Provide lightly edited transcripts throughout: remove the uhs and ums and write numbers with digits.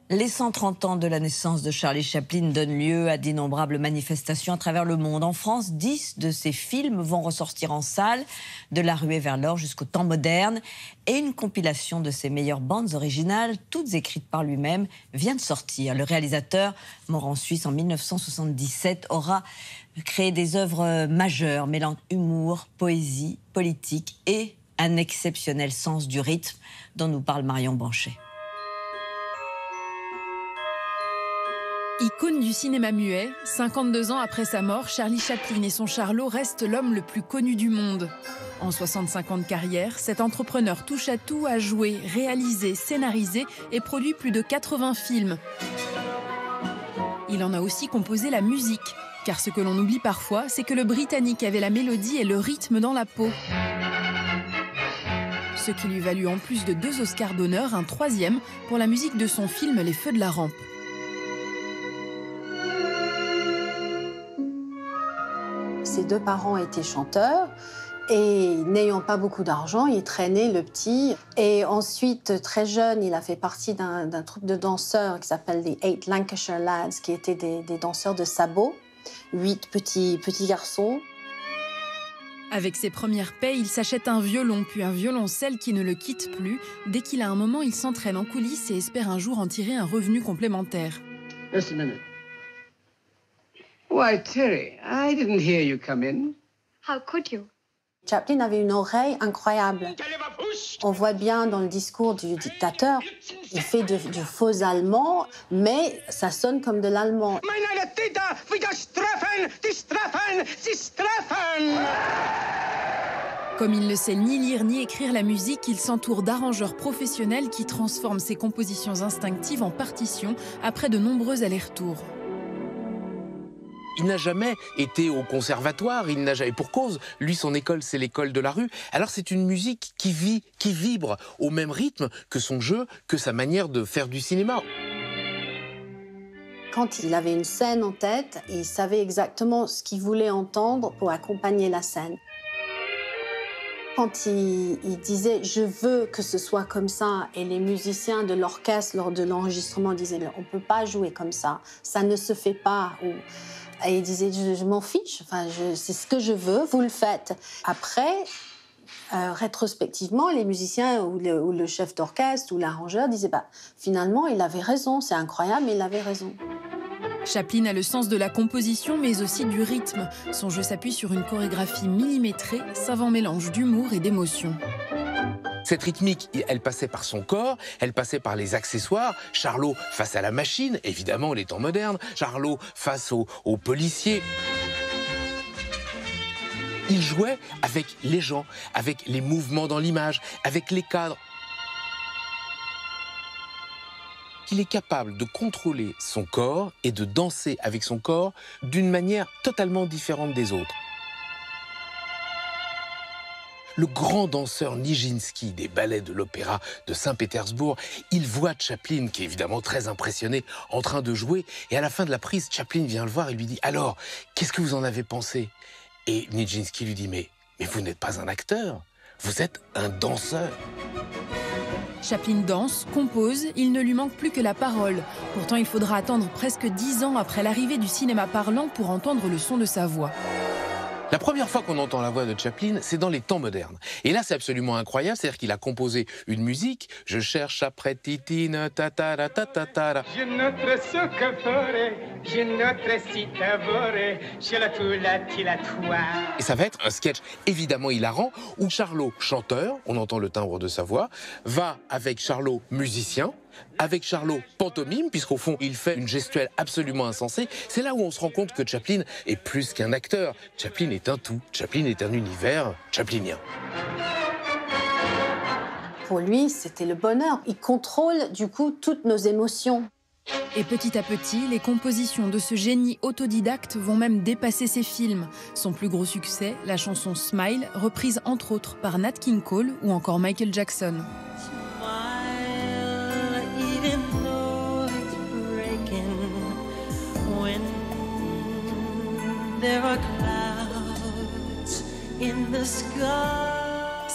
Les 130 ans de la naissance de Charlie Chaplin donnent lieu à d'innombrables manifestations à travers le monde. En France, 10 de ses films vont ressortir en salle, de La Ruée vers l'or jusqu'au temps moderne. Et une compilation de ses meilleures bandes originales, toutes écrites par lui-même, vient de sortir. Le réalisateur, mort en Suisse en 1977, aura créé des œuvres majeures, mêlant humour, poésie, politique et un exceptionnel sens du rythme, dont nous parle Marion Banchet. Icône du cinéma muet, 52 ans après sa mort, Charlie Chaplin et son Charlot restent l'homme le plus connu du monde. En 65 ans de carrière, cet entrepreneur touche-à-tout a joué, réalisé, scénarisé et produit plus de 80 films. Il en a aussi composé la musique, car ce que l'on oublie parfois, c'est que le Britannique avait la mélodie et le rythme dans la peau. Ce qui lui valut en plus de 2 Oscars d'honneur, un 3e pour la musique de son film Les Feux de la Rampe. Ses 2 parents étaient chanteurs et n'ayant pas beaucoup d'argent, il traînait le petit. Et ensuite, très jeune, il a fait partie d'un troupe de danseurs qui s'appelle les 8 Lancashire Lads, qui étaient des danseurs de sabots, 8 petits garçons. Avec ses premières paies, il s'achète un violon, puis un violoncelle qui ne le quitte plus. Dès qu'il a un moment, il s'entraîne en coulisses et espère un jour en tirer un revenu complémentaire. Just a minute. Why, Terry, I didn't hear you come in. How could you? Chaplin avait une oreille incroyable. On voit bien dans le discours du dictateur, il fait du faux allemand, mais ça sonne comme de l'allemand. Comme il ne sait ni lire ni écrire la musique, il s'entoure d'arrangeurs professionnels qui transforment ses compositions instinctives en partitions après de nombreux allers-retours. Il n'a jamais été au conservatoire, il n'a jamais... Pour cause, lui, son école, c'est l'école de la rue. Alors c'est une musique qui vit, qui vibre au même rythme que son jeu, que sa manière de faire du cinéma. Quand il avait une scène en tête, il savait exactement ce qu'il voulait entendre pour accompagner la scène. Quand il disait « je veux que ce soit comme ça » et les musiciens de l'orchestre, lors de l'enregistrement, disaient « on ne peut pas jouer comme ça, ça ne se fait pas ». Et il disait « je m'en fiche, enfin, c'est ce que je veux, vous le faites ». Après, rétrospectivement, les musiciens ou le chef d'orchestre ou l'arrangeur disaient bah, « finalement, il avait raison, c'est incroyable, mais il avait raison ». Chaplin a le sens de la composition, mais aussi du rythme. Son jeu s'appuie sur une chorégraphie millimétrée, savant mélange d'humour et d'émotion. Cette rythmique, elle passait par son corps, elle passait par les accessoires. Charlot face à la machine, évidemment les temps modernes. Charlot face aux policiers. Il jouait avec les gens, avec les mouvements dans l'image, avec les cadres. Il est capable de contrôler son corps et de danser avec son corps d'une manière totalement différente des autres. Le grand danseur Nijinsky des ballets de l'opéra de Saint-Pétersbourg, il voit Chaplin, qui est évidemment très impressionné, en train de jouer. Et à la fin de la prise, Chaplin vient le voir et lui dit « Alors, qu'est-ce que vous en avez pensé ?» Et Nijinsky lui dit « Mais vous n'êtes pas un acteur, vous êtes un danseur !» Chaplin danse, compose, il ne lui manque plus que la parole. Pourtant, il faudra attendre presque 10 ans après l'arrivée du cinéma parlant pour entendre le son de sa voix. La première fois qu'on entend la voix de Chaplin, c'est dans les temps modernes. Et là, c'est absolument incroyable, c'est-à-dire qu'il a composé une musique. Je cherche après Titine, tatara, tatara. Je notre socavore, je notre citavore, je la toula, tila toi. Et ça va être un sketch évidemment hilarant où Charlot, chanteur, on entend le timbre de sa voix, va avec Charlot, musicien, avec Charlot, pantomime, puisqu'au fond, il fait une gestuelle absolument insensée. C'est là où on se rend compte que Chaplin est plus qu'un acteur. Chaplin est un tout. Chaplin est un univers chaplinien. Pour lui, c'était le bonheur. Il contrôle, du coup, toutes nos émotions. Et petit à petit, les compositions de ce génie autodidacte vont même dépasser ses films. Son plus gros succès, la chanson Smile, reprise entre autres par Nat King Cole ou encore Michael Jackson.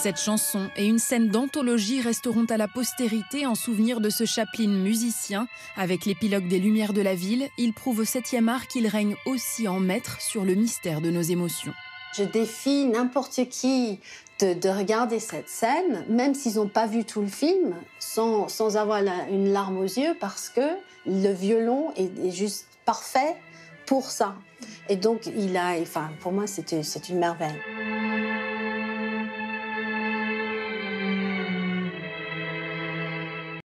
Cette chanson et une scène d'anthologie resteront à la postérité en souvenir de ce Chaplin musicien. Avec l'épilogue des Lumières de la ville, il prouve au 7e art qu'il règne aussi en maître sur le mystère de nos émotions. Je défie n'importe qui de regarder cette scène, même s'ils n'ont pas vu tout le film, sans avoir une larme aux yeux, parce que le violon est juste parfait pour ça. Et donc, pour moi, c'est une merveille.